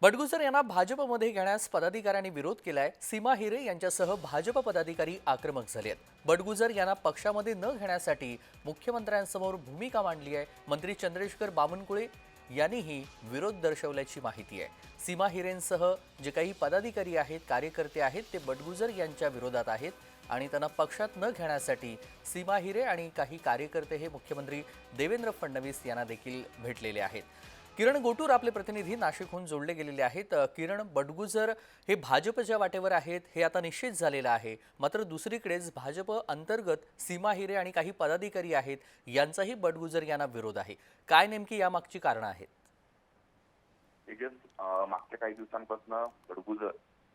बडगुजर यांना भाजपमध्ये घेण्यास पदाधिकाऱ्यांनी विरोध केलाय। सीमा हिरे यांच्यासह भाजप पदाधिकारी आक्रमक झाले आहेत। बडगुजर यांना पक्षामध्ये न घेण्यासाठी मुख्यमंत्र्यांसमोर भूमिका मांडली आहे। मंत्री चंद्रशेखर बावनकुळे यांनीही विरोध दर्शवल्याची माहिती आहे। सीमा हिरेंसह जे काही पदाधिकारी आहेत, कार्यकर्ते आहेत, ते बडगुजर यांच्या विरोधात आहेत आणि त्यांना पक्षात न घेण्यासाठी सीमा हिरे आणि काही कार्यकर्ते हे मुख्यमंत्री देवेंद्र फडणवीस यांना देखील भेटलेले आहेत। किरण गोटूर आपले प्रतिनिधी नाशिकहून जोडले गेलेले आहेत। किरण, बडगुजर हे भाजपच्या वाटेवर आहेत हे आता निश्चित झालेलं आहे, मात्र दुसरीकडेच भाजप अंतर्गत सीमा हिरे आणि काही पदाधिकारी आहेत यांचाही बडगुजर यांना विरोध आहे। काय नेमकी यामागची कारणं आहेत? मागच्या काही दिवसांपासून बडगुजर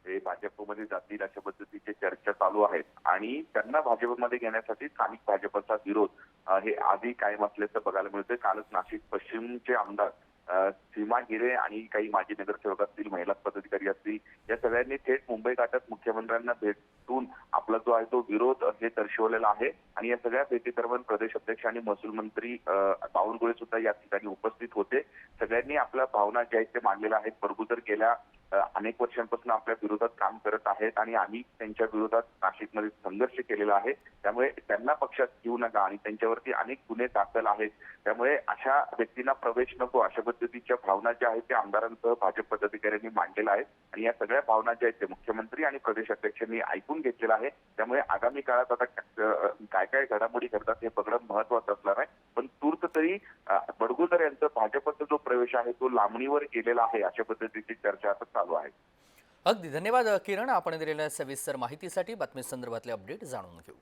हे भाजपमध्ये जातील अशा पद्धतीची चर्चा चालू आहेत आणि त्यांना भाजपमध्ये घेण्यासाठी स्थानिक भाजपचा विरोध हे आधी कायम असल्याचं बघायला मिळतंय। कालच नाशिक पश्चिमचे आमदार सीमा हिरे आणि काही माजी नगरसेवक असतील, महिला पदाधिकारी असतील, या सगळ्यांनी थेट मुंबई गाठत मुख्यमंत्र्यांना भेटून आपला जो आहे तो विरोध हे दर्शवलेला आहे। आणि या सगळ्या भेटीदरम्यान प्रदेश अध्यक्ष आणि महसूल मंत्री बावनकुळे सुद्धा या ठिकाणी उपस्थित होते। सगळ्यांनी आपल्या भावना ज्या आहेत ते मांडलेल्या आहेत। बडगुजर गेल्या अनेक वर्षांपासून आपल्या विरोधात काम करत आहेत आणि आम्ही त्यांच्या विरोधात नाशिकमध्ये संघर्ष केलेला आहे, त्यामुळे त्यांना पक्षात घेऊ नका आणि त्यांच्यावरती अनेक गुन्हे दाखल आहेत, त्यामुळे अशा व्यक्तींना प्रवेश नको, अशा पद्धतीच्या भावना ज्या आहेत त्या आमदारांसह भाजप पदाधिकाऱ्यांनी मांडलेल्या आहेत। आणि या सगळ्या भावना ज्या आहेत ते मुख्यमंत्री आणि प्रदेश अध्यक्षांनी ऐकून घेतलेलं आहे। त्यामुळे आगामी काळात आता काय काय घडामोडी घडतात हे बघणं महत्वाचं असणार आहे। पण तूर्त तरी बडगुजर यांचा भाजपचा जो प्रवेश आहे तो लांबणीवर गेलेला आहे अशा पद्धतीची चर्चा आता चालू आहे। अगदी धन्यवाद किरण, आपण दिलेल्या सविस्तर माहितीसाठी। बातमी संदर्भातले अपडेट जाणून घेऊ।